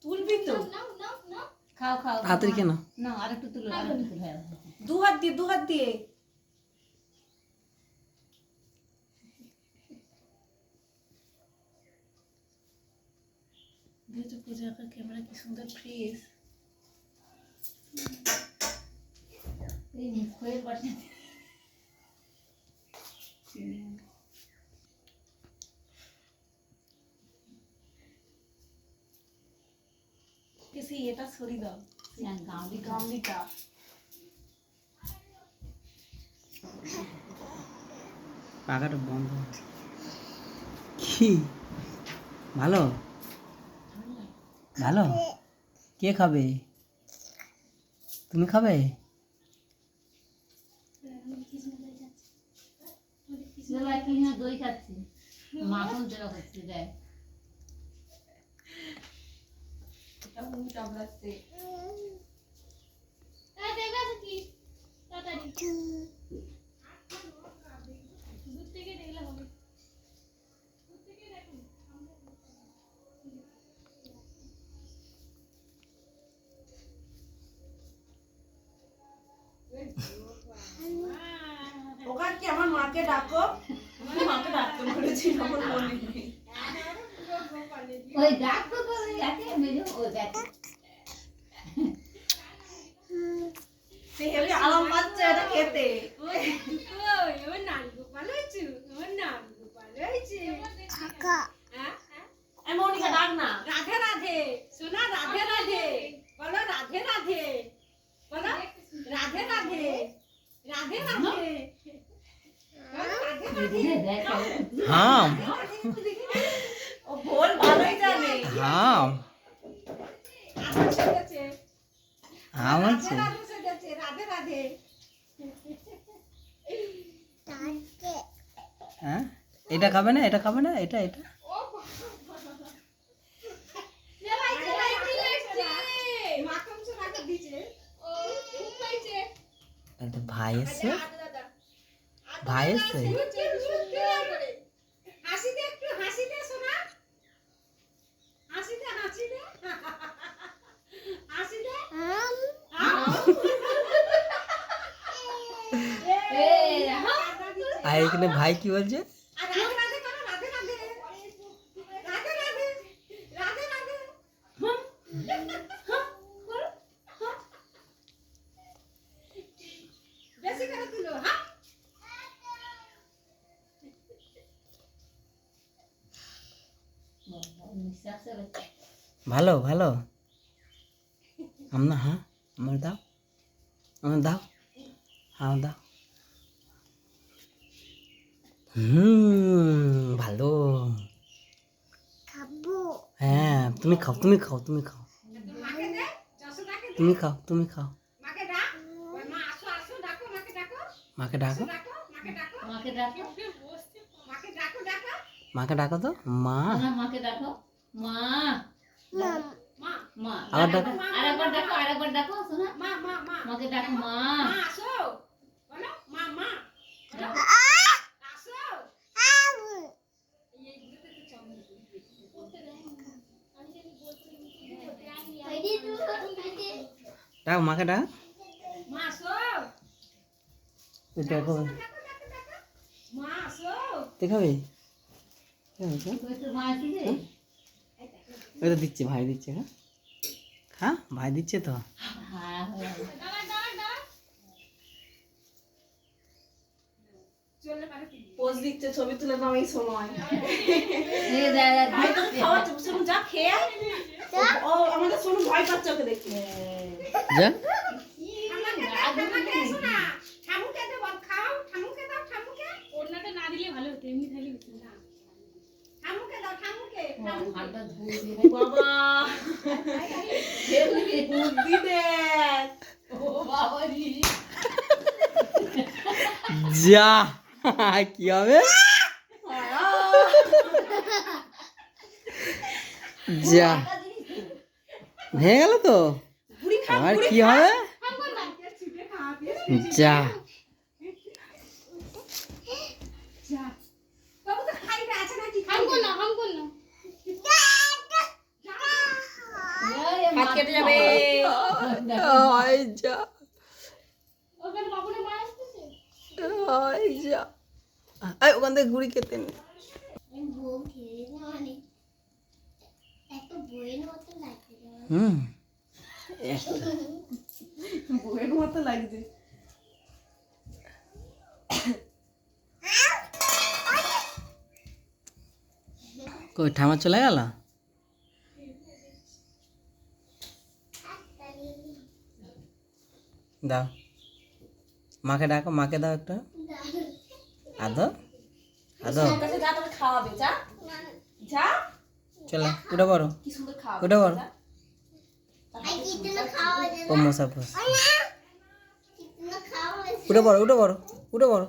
তুলবি তো খাও খাও হাতের কেন না আরেকটু তুলো দু হাত দিয়ে देखो पूजा का कैमरा की सुंदर फ्रेश এই মুখের বাটি किसी এটা ছড়ি দাও গামলিটা পাখাটা বন্ধ কি ভালো ভালো কে খাবে তুমি খাবে জেলা কি না দই খাচ্ছি মাখন জেলা হচ্ছে দেখ এটা মুখ চামড়াচ্ছে এই দেখা কি তাড়াতাড়ি দূর থেকে দেখলে হবে দূর থেকে দেখুন ওখানে কি আমার মাকে ডাকো আমি মাকে ডাকতে বলেছি আমার মনে নেই ওই ডাক তো করে গেছে মেজো ও দেখো সে হেবি আরাম পাচ্ছে এটা খেতে ওই আমার নানি গোপাল হয়েছে আমার নানি গোপাল হয়েছে কাকা হ্যাঁ এই মনিকা ডাক না রাধে রাধে সোনা রাধে রাধে বলো রাধে রাধে বলো রাধে রাধে রাধে রাধে দিদি দেখো हाँ ও ভোল ভালোই জানে हाँ আদর সেজেছে हाँ বলছে রাধে সেজেছে রাধে রাধে হ্যাঁ এটা খাবে না এটা খাবে না এটা এটা মাখন সোনাকে দিছে ও খুব পাইছে এটা ভাই এসছে ভাই এসছে হাসি দে একটু হাসি দে সোনা হাসি দে হাসি দে হাসি দে এই আর এখানে ভাই কি বলছে আর রাধে রাধে করো রাধে রাধে রাধে রাধে রাধে রাধে বেশি করে তুলো হ্যাঁ নিঃশ্বাস হচ্ছে ভালো ভালো আমরা হ্যাঁ আমার দাও দাও হ্যাঁ দাও ভালো হ্যাঁ তুমি খাও তুমি খাও তুমি খাও মাকে দে যশোদাকে দে তুমি খাও তুমি খাও মাকে ডাক ওই মা আসো আসো ডাকো মাকে ডাকো মাকে ডাকো ডাকো মাকে ডাকো মাকে ডাকো মাকে ডাকো ডাকো মাকে ডাকো তো মা মাকে ডাকো মা মা মা আবার ডাকো আরেকবার ডাকো শোনা মা মা মা মাকে ডাকো মা মা আসো বলো মা মা বলো আসো এইগুলোতে তো চমক করতে দেয় না আমি জানি বলতে ডাক মাকে ডাক মা আসো দেখো ডাকো ডাকো ডাকো মা আসো দেখাবে ওই তো মা আসিছে ওই তো দিচ্ছে ভাই দিচ্ছে হ্যাঁ হ্যাঁ ভাই দিচ্ছে তো হ্যাঁ দাঁড়া দাঁড়া দাঁড়া চলে পারে কি পোজ দিচ্ছে ছবি তুলে নাও এই সময় এই দাদা ভাই তো খাওয়া শুনু যা খেয়ে ও আমাদের শুনু ভয় পাচ্ছে ওকে দেখে যা ঠামুকে এসো না ঠামুকে দে বল খাও ঠামুকে দাও ঠামুকে ওড়নাটা না দিলে ভালো হতো এমনি খালি হতো না ঠামুকে দাও ঠামুকে হাতটা ধুয়ে দিবে বাবা বুদ্ধি দেখ ও বাবা রে যা কি হবে যা ভেঙে গেল তো আর কি হবে যা বাবু তো খাইবে আছে নাকি খামকো না কেটে যাবে। আয় যা ওখানে বাবুরে মা আসতেছে। আয় যা আয় ওখান থেকে গুড়ি খেতে নে বউ খেয়ে মানে একটা বইয়ের মতো লাগছে হুম বউয়ের মতো লাগছে। কই ঠামা চলে গেল দাও মাকে ডাকো মাকে দাও একটা আদো আদো ওর কাছে যা তোকে খাওয়াবে, যা যা। চলো উঠে পড়ো কি সুন্দর খাওয়াবে। উঠে পড়ো যা। আর কিতনা খাওয়া যায় ও মোসাফর কিতনা খাওয়া উঠে পড়ো উঠে পড়ো উঠে পড়ো